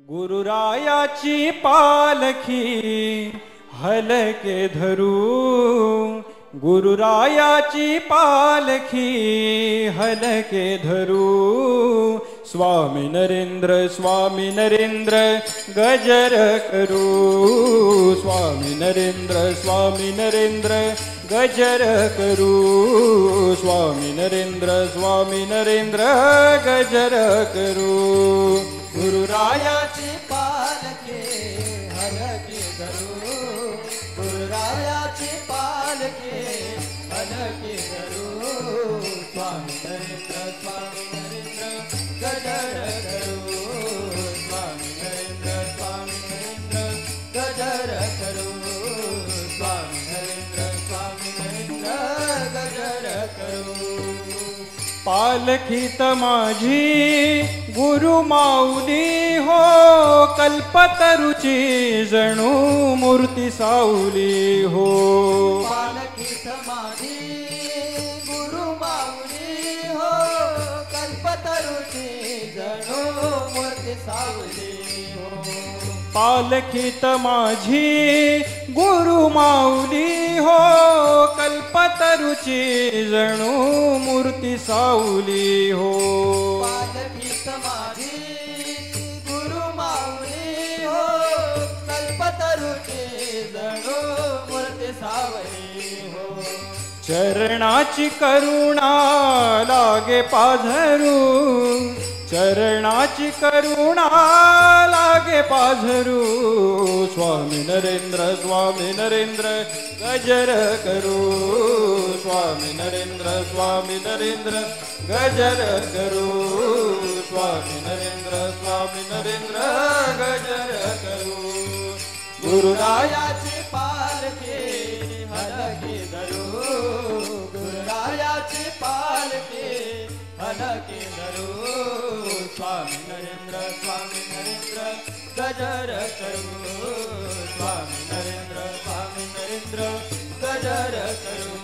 गुरुरायाची पालखी हलके धरू, गुरुरायाची पालखी हलके धरू. स्वामी नरेंद्र स्वामी नरेंद्र गजर करू, स्वामी नरेंद्र स्वामी नरेंद्र गजर करू, स्वामी नरेंद्र गजर करू. गुरुरायाची पालखी हलके धरू, गुरुरायाची पालखी हलके धरू. स्वामी नरेंद्र गजर करू, स्वामी नरेंद्र गजर करू, स्वामी नरेंद्र गजर करू. पालखीत माझी गुरु माऊली हो, कल्पतरुची जणू मूर्ती सावली हो. पालखीत माझी गुरु माऊली हो, कल्पतरुची जणू मूर्ती सावली हो. पालखीत माझी गुरु माऊली हो, कल्पतरुची जणू मूर्ती सावली हो. पालखीत माझी गुरु माऊली हो, कल्पतरुची जणू मूर्ती सावली हो. चरणाची करुणा लागे पाझरू, चरणाची करुणा लागे पाझरू. स्वामी नरेंद्र गजर करू, स्वामी नरेंद्र गजर करू, स्वामी नरेंद्र गजर करू. गुरुरायाची पालखी हलके धरू, गुरुरायाची पालखी हलके धरू. स्वामी नरेंद्र गजर करू, स्वामी नरेंद्र गजर करू,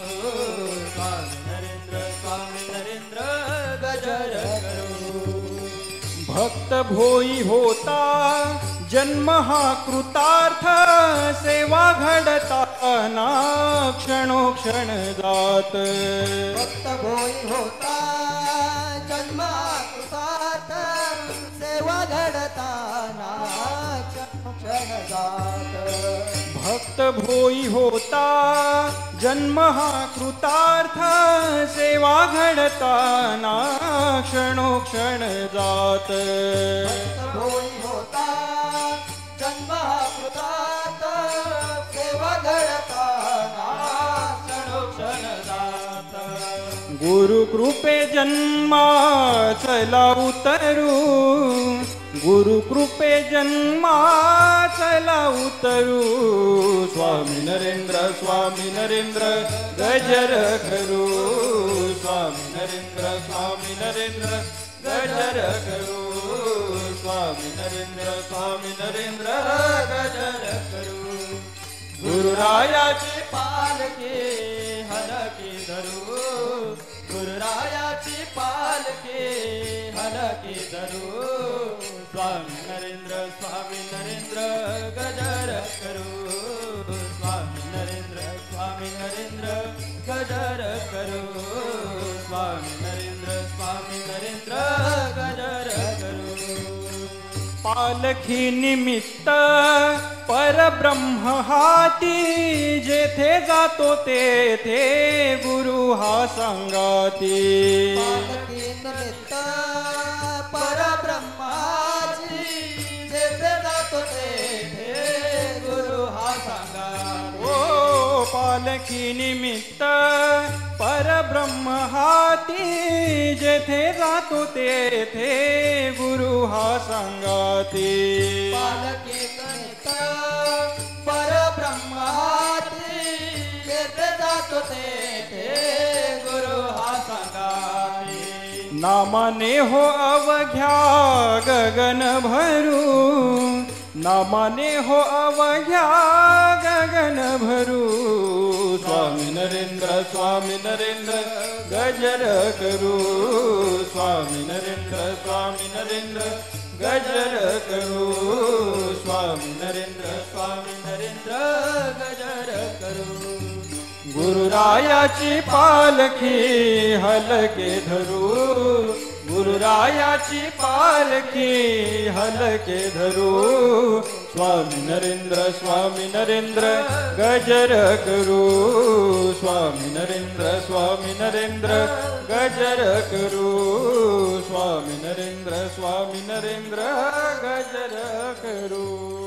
स्वामी नरेंद्र गजर करू. भक्त भोई होता जन्म हा कृतार्थ, सेवा घडताना क्षणोक्षण जात. भक्त भोई होता जन्म कृतार्थ, सेवा घडताना क्षण जात. भक्त भोई होता जन्म हा कृतार्थ, सेवा घडताना क्षणोक्षण जात. भक्त भोई होता जन्म कृतार्थ, सेवा घडताना क्षणोक्षण जात. गुरु कृपे जन्मा चला उतरू, गुरु कृपे जन्मा चला उतरू. स्वामी नरेंद्र गजर करू, स्वामी नरेंद्र गजर करू, स्वामी नरेंद्र गजर करू. गुरुरायाची पालखी हलके धरू, गुरुरायाची पालखी हलके धरू. स्वामी नरेंद्र गजर करू, स्वामी नरेंद्र गजर करू, स्वामी नरेंद्र गजर करू. पालखी निमित्त परब्रह्म हाती, जेथे जातो तेथे गुरु हा संगाती. पालखी निमित्त परब्रह्माची, जेथे जातो तेथे गुरु हा संगाती. ओ पालखी निमित्त परब्रह्म हाती, जेथे जातो तेथे गुरु हा संगाती. पालखी निमित्त परब्रह्माची, जेथे जातो तेथे गुरु हा संगाती. नामाने हो अवघ्या गगन भरू, नामाने हो अवघ्या गगन भरू. स्वामी नरेंद्र गजर करू, स्वामी नरेंद्र गजर करू. स्वामी नरेंद्र स्वामी नरेंद्र गजर करू गुरुरायाची पालखी हलके धरू गुरुरायाची पालखी हलके धरू स्वामी नरेंद्र गजर करू स्वामी नरेंद्र गजर करू स्वामी नरेंद्र गजर करू